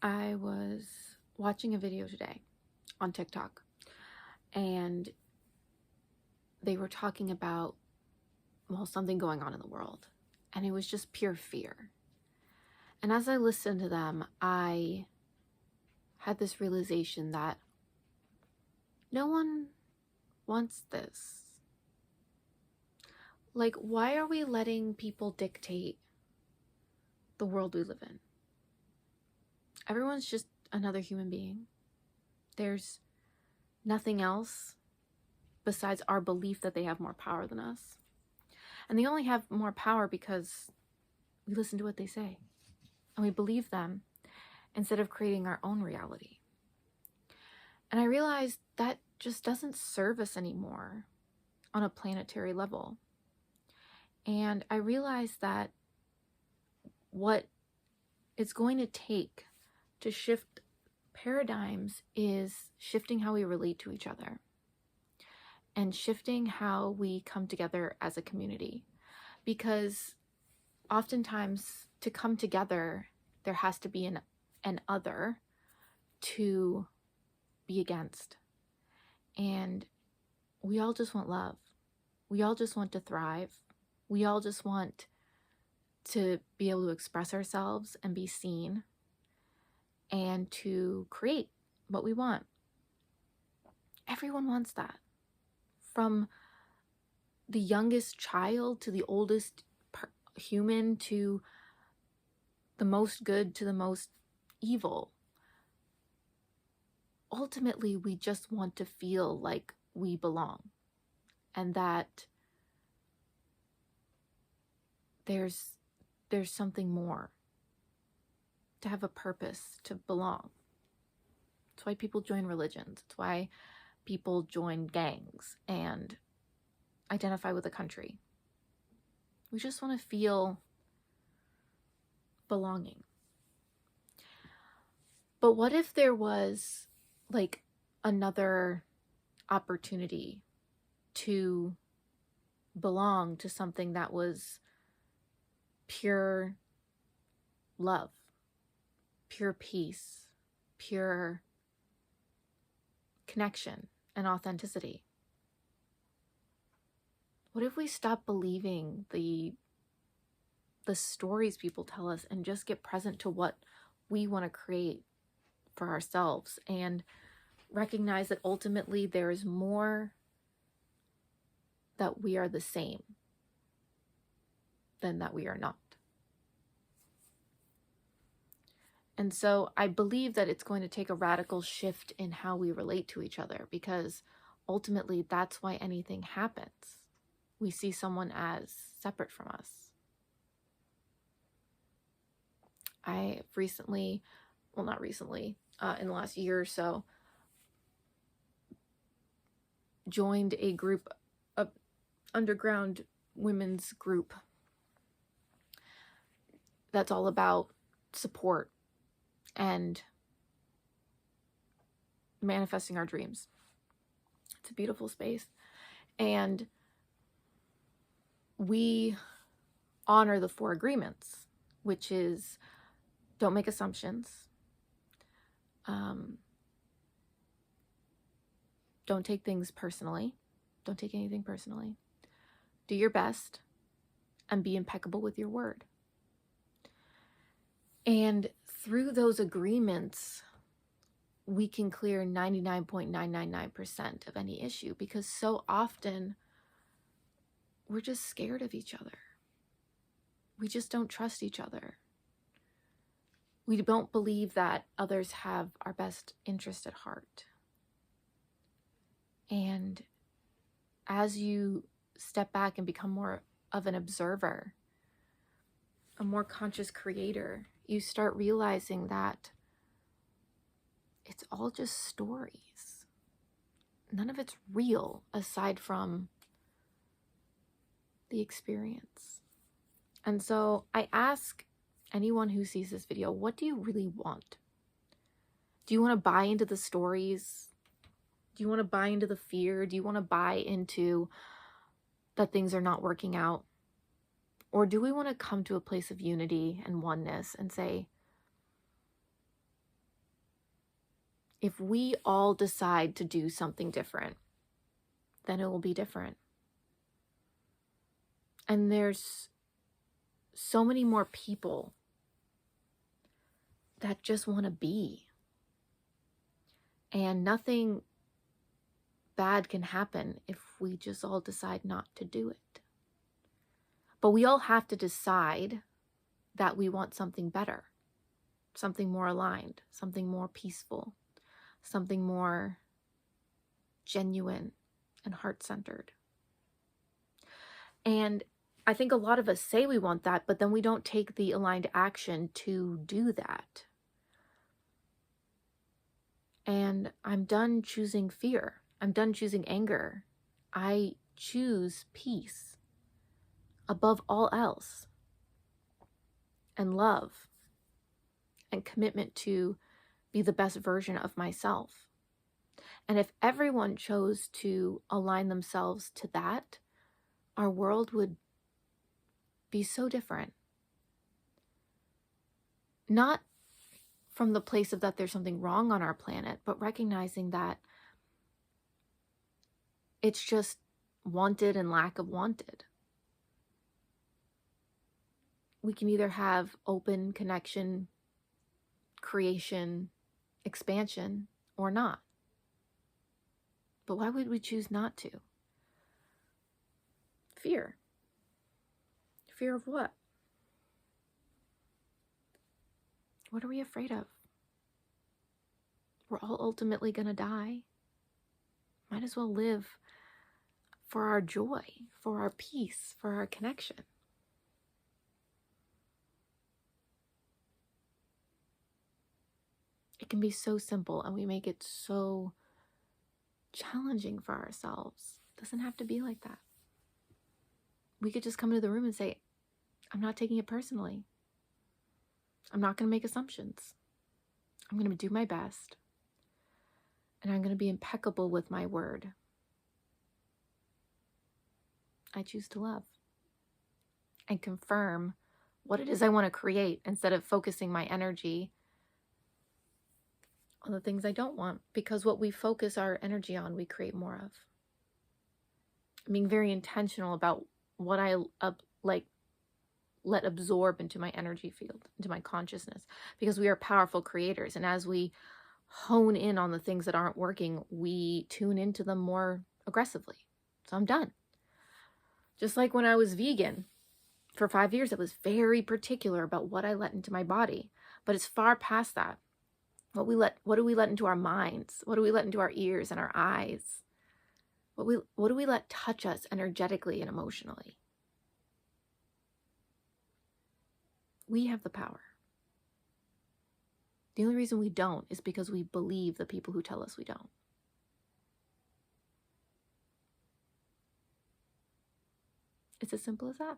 I was watching a video today on TikTok, and they were talking about, well, something going on in the world, and it was just pure fear. And as I listened to them, I had this realization that no one wants this. Like, why are we letting people dictate the world we live in? Everyone's just another human being. There's nothing else besides our belief that they have more power than us. And they only have more power because we listen to what they say and we believe them instead of creating our own reality. And I realized that just doesn't serve us anymore on a planetary level. And I realized that what it's going to take to shift paradigms is shifting how we relate to each other and shifting how we come together as a community. Because oftentimes to come together, there has to be an other to be against. And we all just want love. We all just want to thrive. We all just want to be able to express ourselves and be seen and to create what we want. Everyone wants that. From the youngest child to the oldest human to the most good to the most evil. Ultimately, we just want to feel like we belong and that there's something more, to have a purpose, to belong. That's why people join religions. It's why people join gangs and identify with a country. We just want to feel belonging. But what if there was like another opportunity to belong to something that was pure love, pure peace, pure connection and authenticity? What if we stop believing the stories people tell us and just get present to what we want to create for ourselves and recognize that ultimately there is more, that we are the same than that we are not. And so I believe that it's going to take a radical shift in how we relate to each other, because ultimately that's why anything happens. We see someone as separate from us. I recently, well, not recently, in the last year or so, joined a group, a underground women's group that's all about support and manifesting our dreams. It's a beautiful space. And we honor the 4 agreements, which is don't make assumptions. Don't take things personally. Don't take anything personally. Do your best and be impeccable with your word. And through those agreements, we can clear 99.999% of any issue, because so often we're just scared of each other. We just don't trust each other. We don't believe that others have our best interest at heart. And as you step back and become more of an observer, a more conscious creator, you start realizing that it's all just stories. None of it's real aside from the experience. And so I ask anyone who sees this video, what do you really want? Do you want to buy into the stories? Do you want to buy into the fear? Do you want to buy into that things are not working out? Or do we want to come to a place of unity and oneness and say, If we all decide to do something different, then it will be different. And there's so many more people that just want to be. And nothing bad can happen if we just all decide not to do it. But we all have to decide that we want something better, something more aligned, something more peaceful, something more genuine and heart-centered. And I think a lot of us say we want that, but then we don't take the aligned action to do that. And I'm done choosing fear. I'm done choosing anger. I choose peace above all else, and love, and commitment to be the best version of myself. And if everyone chose to align themselves to that, our world would be so different. Not from the place of that there's something wrong on our planet, but recognizing that it's just wanted and lack of wanted. We can either have open connection, creation, expansion, or not. But why would we choose not to? Fear. Fear of what? What are we afraid of? We're all ultimately going to die. Might as well live for our joy, for our peace, for our connection. It can be so simple, and we make it so challenging for ourselves. It doesn't have to be like that. We could just come into the room and say, I'm not taking it personally. I'm not going to make assumptions. I'm going to do my best. And I'm going to be impeccable with my word. I choose to love. And confirm what it is I want to create instead of focusing my energy on the things I don't want. Because what we focus our energy on, we create more of. I'm being very intentional about what I let absorb into my energy field, into my consciousness, because we are powerful creators. And as we hone in on the things that aren't working, we tune into them more aggressively. So I'm done. Just like when I was vegan for 5 years, I was very particular about what I let into my body, but it's far past that. What do we let into our minds? What do we let into our ears and our eyes? What do we let touch us energetically and emotionally? We have the power. The only reason we don't is because we believe the people who tell us we don't. It's as simple as that.